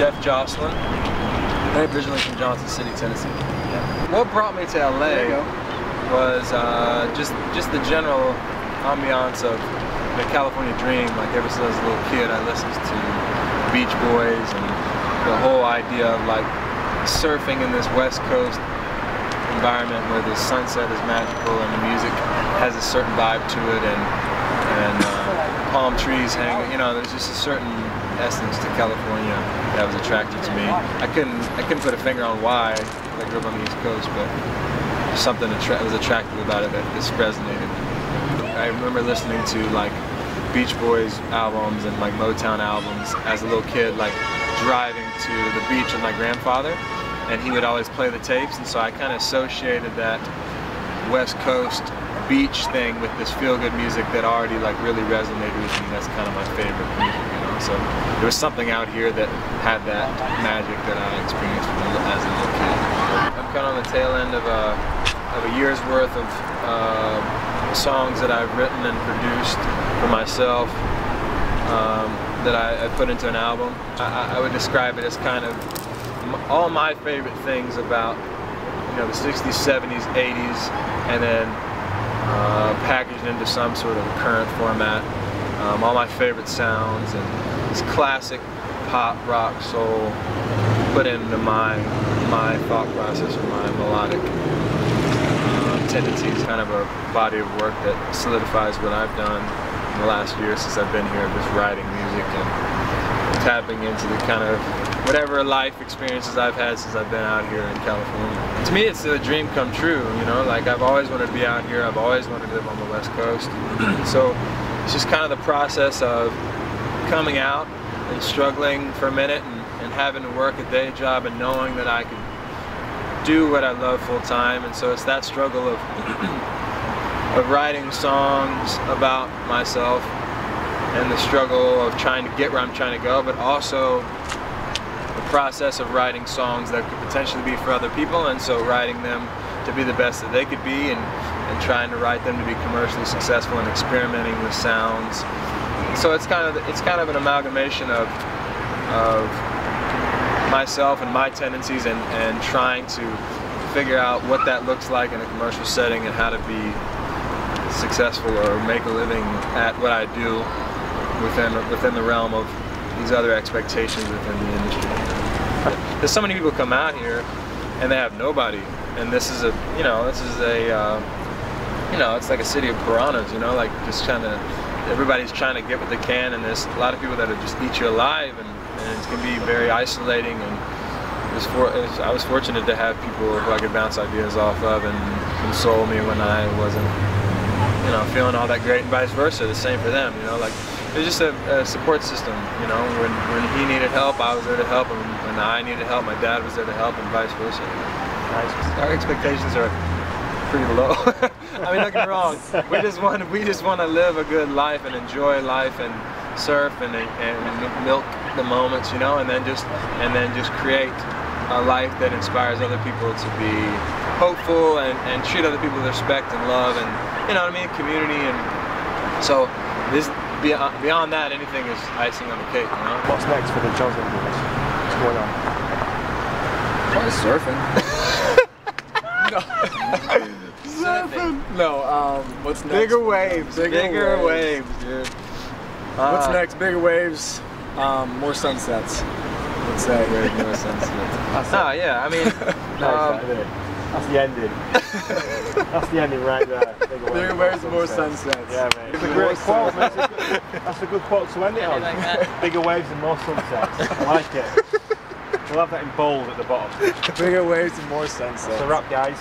Jef Joslin, originally from Johnson City, Tennessee. Yeah. What brought me to LA was just the general ambiance of the California dream. Like ever since I was a little kid, I listened to Beach Boys and the whole idea of like surfing in this West Coast environment where the sunset is magical and the music has a certain vibe to it, and palm trees hanging. You know, there's just a certain essence to California that was attractive to me. I couldn't put a finger on why. I grew up on the East Coast, but something that was attractive about it that just resonated. I remember listening to like Beach Boys albums and like Motown albums as a little kid, like driving to the beach with my grandfather, and he would always play the tapes, and so I kind of associated that West Coast beach thing with this feel-good music that already like really resonated with me. That's kind of my favorite music, you know. So there was something out here that had that magic that I experienced as a little kid. I'm kind of on the tail end of a year's worth of songs that I've written and produced for myself that I put into an album. I would describe it as kind of all my favorite things about, you know, the 60s, 70s, 80s, and then packaged into some sort of current format. All my favorite sounds and this classic pop, rock, soul put into my thought process or my melodic tendencies. Kind of a body of work that solidifies what I've done in the last year since I've been here, just writing music and tapping into the kind of whatever life experiences I've had since I've been out here in California. To me, it's a dream come true, you know, like I've always wanted to be out here, I've always wanted to live on the West Coast. So it's just kind of the process of coming out and struggling for a minute and having to work a day job and knowing that I could do what I love full time. And so it's that struggle of of writing songs about myself and the struggle of trying to get where I'm trying to go, but also the process of writing songs that could potentially be for other people, and so writing them to be the best that they could be, and trying to write them to be commercially successful and experimenting with sounds. So it's kind of an amalgamation of myself and my tendencies, and trying to figure out what that looks like in a commercial setting and how to be successful or make a living at what I do within the realm of these other expectations within the industry. There's so many people come out here and they have nobody, and this is a, you know, it's like a city of piranhas, you know, like just kind of everybody's trying to get what they can, and there's a lot of people that just eat you alive, and it can be very isolating. And I was fortunate to have people who I could bounce ideas off of and console me when I wasn't, you know, feeling all that great, and vice versa, the same for them, you know, like it's just a support system, you know. When he needed help, I was there to help, and when I needed help, my dad was there to help, and vice versa. Our expectations are pretty low. I mean, don't get me wrong, we just want to live a good life and enjoy life and surf and milk the moments, you know, and then just create a life that inspires other people to be hopeful and treat other people with respect and love, and, you know what I mean, community. And so this, beyond that, anything is icing on the cake, you know. What's next for the Joslin boys? What's going on? Probably surfing. No. Surfing? No, what's next? Bigger waves. Bigger waves, dude. What's next? Bigger waves, more sunsets. Let's say. More sunsets. Oh, yeah, I mean, that's the ending. That's the ending right there. Bigger waves, more sunsets. Yeah, mate. It's a great quote, mate. That's a good quote to end it on. Bigger waves and more sunsets. I like it. We'll have that in bold at the bottom. Bigger waves and more sunsets. That's a wrap, guys.